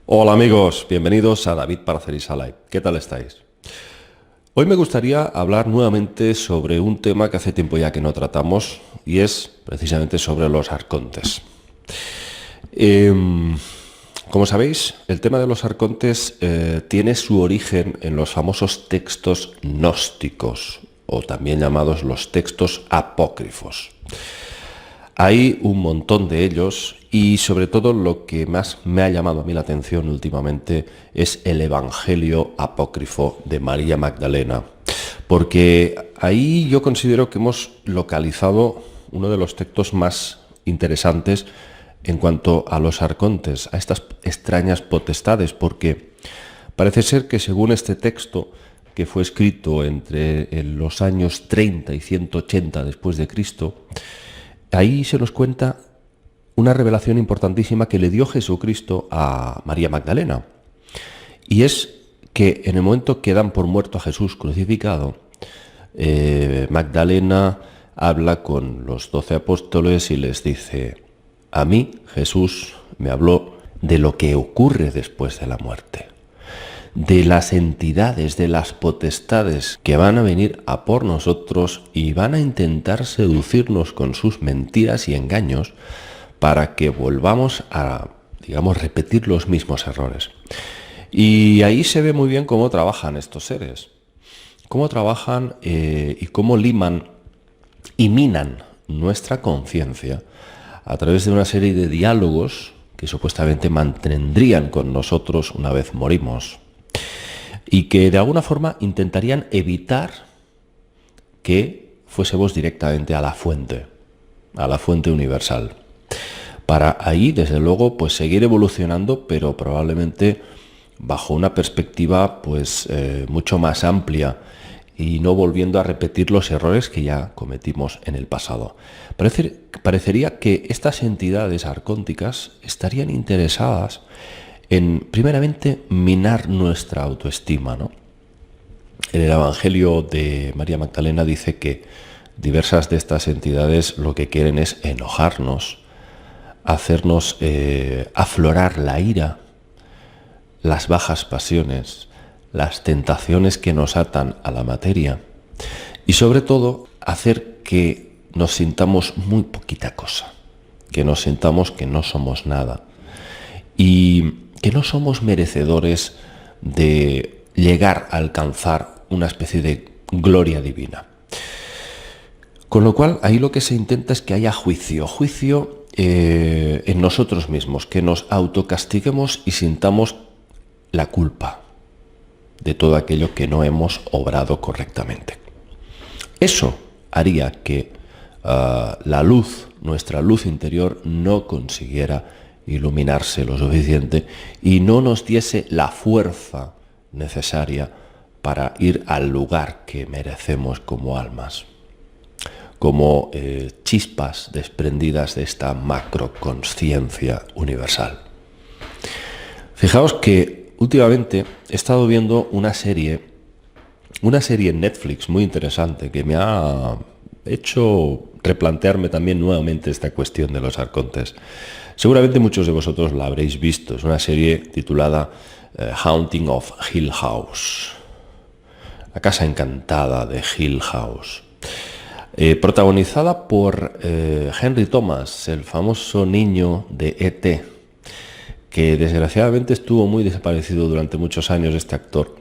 Hola amigos, bienvenidos a David Parcerisa Live. ¿Qué tal estáis? Hoy me gustaría hablar nuevamente sobre un tema que hace tiempo ya que no tratamos y es precisamente sobre los arcontes. Como sabéis, el tema de los arcontes tiene su origen en los famosos textos gnósticos o también llamados los textos apócrifos. Hay un montón de ellos y sobre todo lo que más me ha llamado a mí la atención últimamente es el Evangelio apócrifo de María Magdalena, porque ahí yo considero que hemos localizado uno de los textos más interesantes en cuanto a los arcontes, a estas extrañas potestades, porque parece ser que según este texto, que fue escrito entre los años 30 y 180 después de Cristo, ahí se nos cuenta una revelación importantísima que le dio Jesucristo a María Magdalena. Y es que en el momento que dan por muerto a Jesús crucificado, Magdalena habla con los 12 apóstoles y les dice: a mí Jesús me habló de lo que ocurre después de la muerte, de las entidades, de las potestades que van a venir a por nosotros y van a intentar seducirnos con sus mentiras y engaños para que volvamos a, digamos, repetir los mismos errores. Y ahí se ve muy bien cómo trabajan estos seres, cómo trabajan y cómo liman y minan nuestra conciencia a través de una serie de diálogos que supuestamente mantendrían con nosotros una vez morimos y que de alguna forma intentarían evitar que fuésemos directamente a la fuente universal, para ahí, desde luego, pues seguir evolucionando, pero probablemente bajo una perspectiva pues mucho más amplia y no volviendo a repetir los errores que ya cometimos en el pasado. Parecería que estas entidades arcónticas estarían interesadas en, primeramente, minar nuestra autoestima, ¿no? En el Evangelio de María Magdalena dice que diversas de estas entidades lo que quieren es enojarnos, hacernos aflorar la ira, las bajas pasiones, las tentaciones que nos atan a la materia y sobre todo hacer que nos sintamos muy poquita cosa, que nos sintamos que no somos nada y que no somos merecedores de llegar a alcanzar una especie de gloria divina. Con lo cual, ahí lo que se intenta es que haya juicio en nosotros mismos, que nos autocastiguemos y sintamos la culpa de todo aquello que no hemos obrado correctamente. Eso haría que la luz, nuestra luz interior, no consiguiera iluminarse lo suficiente y no nos diese la fuerza necesaria para ir al lugar que merecemos como almas, como chispas desprendidas de esta macroconsciencia universal. Fijaos que últimamente he estado viendo una serie en Netflix muy interesante que me ha hecho replantearme también nuevamente esta cuestión de los arcontes. Seguramente muchos de vosotros la habréis visto. Es una serie titulada Haunting of Hill House, la casa encantada de Hill House. Protagonizada por Henry Thomas, el famoso niño de E.T., que desgraciadamente estuvo muy desaparecido durante muchos años este actor,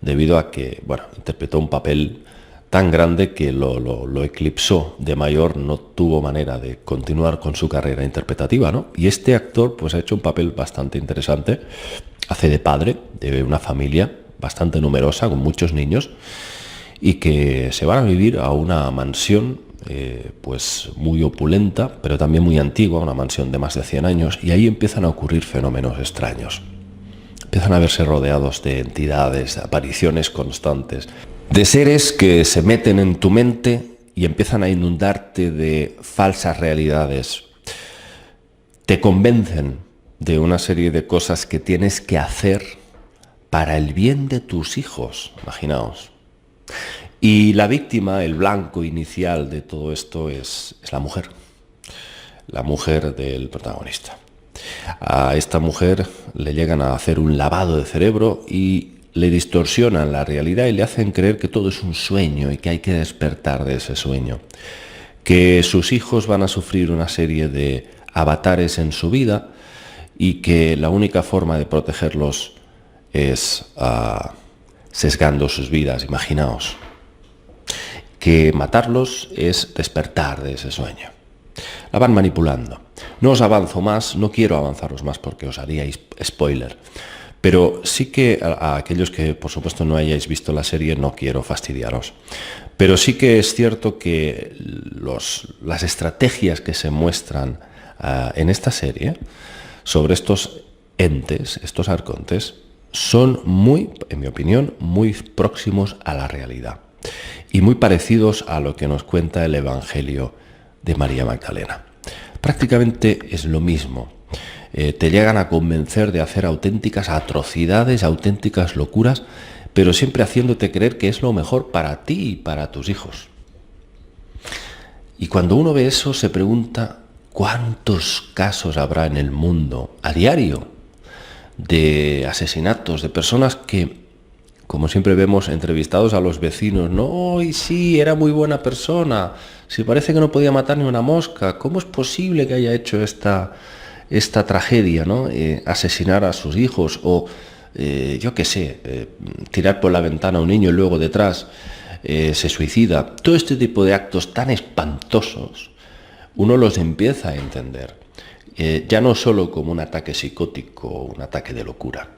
debido a que, bueno, interpretó un papel tan grande que lo eclipsó de mayor, no tuvo manera de continuar con su carrera interpretativa, ¿no? Y este actor pues ha hecho un papel bastante interesante, hace de padre de una familia bastante numerosa, con muchos niños, y que se van a vivir a una mansión pues muy opulenta, pero también muy antigua, una mansión de más de 100 años, y ahí empiezan a ocurrir fenómenos extraños. Empiezan a verse rodeados de entidades, de apariciones constantes, de seres que se meten en tu mente y empiezan a inundarte de falsas realidades. Te convencen de una serie de cosas que tienes que hacer para el bien de tus hijos, imaginaos. Y la víctima, el blanco inicial de todo esto es la mujer del protagonista. A esta mujer le llegan a hacer un lavado de cerebro y le distorsionan la realidad y le hacen creer que todo es un sueño y que hay que despertar de ese sueño. Que sus hijos van a sufrir una serie de avatares en su vida y que la única forma de protegerlos es sesgando sus vidas, imaginaos. Que matarlos es despertar de ese sueño. La van manipulando. No os avanzo más, no quiero avanzaros más porque os haría spoiler. Pero sí que a aquellos que por supuesto no hayáis visto la serie no quiero fastidiaros. Pero sí que es cierto que las estrategias que se muestran en esta serie sobre estos entes, estos arcontes, son muy, en mi opinión, muy próximos a la realidad y muy parecidos a lo que nos cuenta el Evangelio de María Magdalena. Prácticamente es lo mismo. Te llegan a convencer de hacer auténticas atrocidades, auténticas locuras, pero siempre haciéndote creer que es lo mejor para ti y para tus hijos. Y cuando uno ve eso se pregunta cuántos casos habrá en el mundo a diario de asesinatos, de personas que, como siempre vemos entrevistados a los vecinos, no, y sí, era muy buena persona, si parece que no podía matar ni una mosca, ¿cómo es posible que haya hecho esta tragedia, ¿no? Asesinar a sus hijos o, yo qué sé, tirar por la ventana a un niño y luego detrás se suicida. Todo este tipo de actos tan espantosos, uno los empieza a entender, ya no solo como un ataque psicótico o un ataque de locura,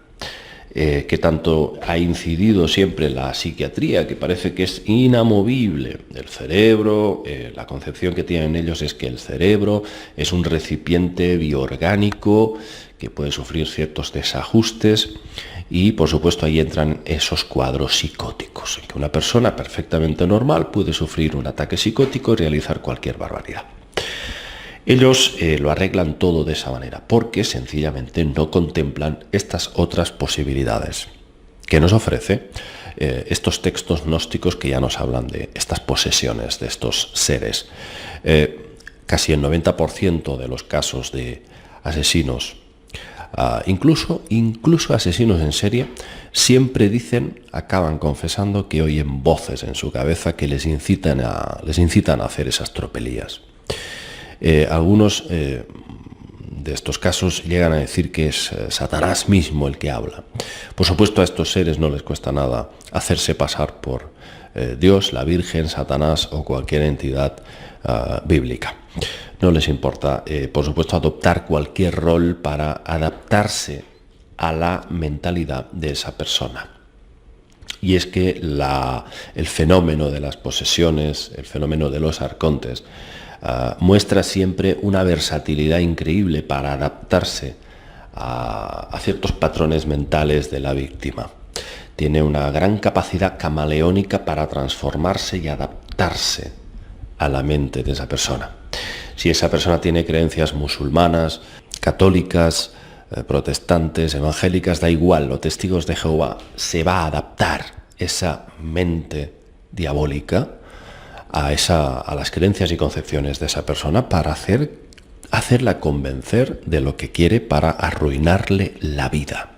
que tanto ha incidido siempre la psiquiatría, que parece que es inamovible. El cerebro, la concepción que tienen ellos es que el cerebro es un recipiente bioorgánico que puede sufrir ciertos desajustes y, por supuesto, ahí entran esos cuadros psicóticos, en que una persona perfectamente normal puede sufrir un ataque psicótico y realizar cualquier barbaridad. Ellos lo arreglan todo de esa manera, porque sencillamente no contemplan estas otras posibilidades que nos ofrece estos textos gnósticos que ya nos hablan de estas posesiones, de estos seres. Casi el 90% de los casos de asesinos, incluso asesinos en serie, siempre acaban confesando que oyen voces en su cabeza que les incitan a hacer esas tropelías. Algunos de estos casos llegan a decir que es Satanás mismo el que habla. Por supuesto, a estos seres no les cuesta nada hacerse pasar por Dios, la Virgen, Satanás o cualquier entidad bíblica. No les importa, por supuesto, adoptar cualquier rol para adaptarse a la mentalidad de esa persona. Y es que el fenómeno de las posesiones, el fenómeno de los arcontes, muestra siempre una versatilidad increíble para adaptarse a ciertos patrones mentales de la víctima. Tiene una gran capacidad camaleónica para transformarse y adaptarse a la mente de esa persona. Si esa persona tiene creencias musulmanas, católicas, protestantes, evangélicas, da igual, o testigos de Jehová, se va a adaptar esa mente diabólica a las creencias y concepciones de esa persona para hacerla convencer de lo que quiere para arruinarle la vida.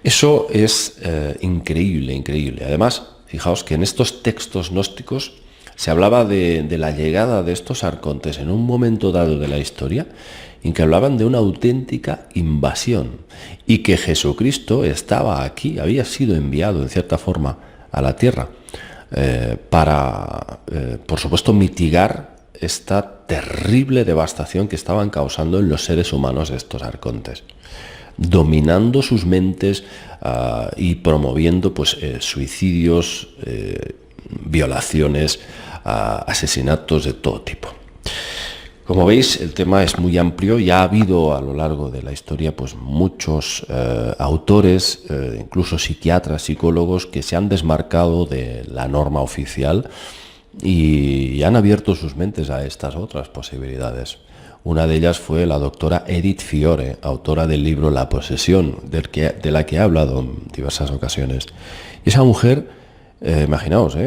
Eso es increíble, increíble. Además, fijaos que en estos textos gnósticos se hablaba de la llegada de estos arcontes en un momento dado de la historia en que hablaban de una auténtica invasión y que Jesucristo estaba aquí, había sido enviado en cierta forma a la tierra para, por supuesto, mitigar esta terrible devastación que estaban causando en los seres humanos estos arcontes, dominando sus mentes y promoviendo pues, suicidios, violaciones, asesinatos de todo tipo. Como veis, el tema es muy amplio y ha habido a lo largo de la historia pues, muchos autores, incluso psiquiatras, psicólogos, que se han desmarcado de la norma oficial y han abierto sus mentes a estas otras posibilidades. Una de ellas fue la doctora Edith Fiore, autora del libro La posesión, de la que he hablado en diversas ocasiones. Y esa mujer, imaginaos,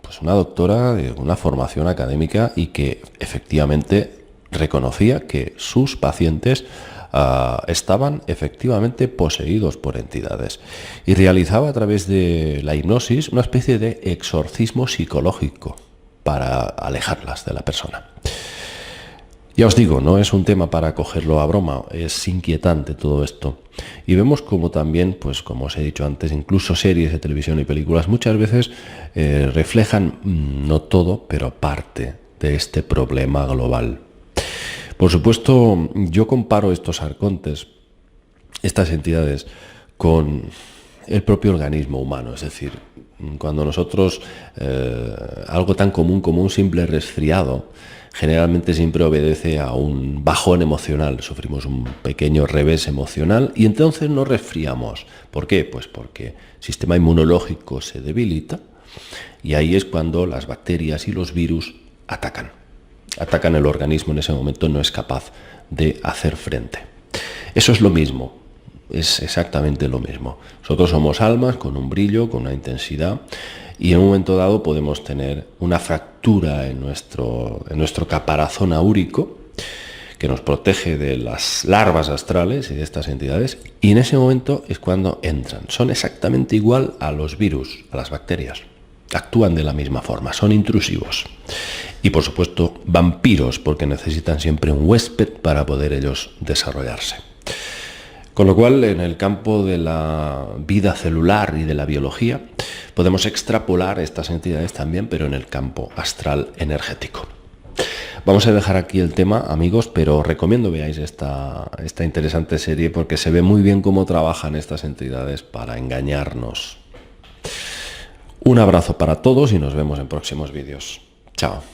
pues una doctora de una formación académica y que efectivamente reconocía que sus pacientes estaban efectivamente poseídos por entidades y realizaba a través de la hipnosis una especie de exorcismo psicológico para alejarlas de la persona. Ya os digo, no es un tema para cogerlo a broma, es inquietante todo esto. Y vemos como también, pues como os he dicho antes, incluso series de televisión y películas muchas veces reflejan, no todo, pero parte de este problema global. Por supuesto, yo comparo estos arcontes, estas entidades, con el propio organismo humano. Es decir, cuando nosotros, algo tan común como un simple resfriado, generalmente siempre obedece a un bajón emocional. Sufrimos un pequeño revés emocional y entonces nos resfriamos. ¿Por qué? Pues porque el sistema inmunológico se debilita y ahí es cuando las bacterias y los virus atacan el organismo. En ese momento no es capaz de hacer frente. Eso es lo mismo, es exactamente lo mismo. Nosotros somos almas con un brillo, con una intensidad, y en un momento dado podemos tener una fractura en nuestro caparazón áurico que nos protege de las larvas astrales y de estas entidades, y en ese momento es cuando entran. Son exactamente igual a los virus, a las bacterias. Actúan de la misma forma, son intrusivos. Y por supuesto, vampiros, porque necesitan siempre un huésped para poder ellos desarrollarse. Con lo cual, en el campo de la vida celular y de la biología, podemos extrapolar estas entidades también, pero en el campo astral energético. Vamos a dejar aquí el tema, amigos, pero recomiendo veáis esta interesante serie porque se ve muy bien cómo trabajan estas entidades para engañarnos. Un abrazo para todos y nos vemos en próximos vídeos. Chao.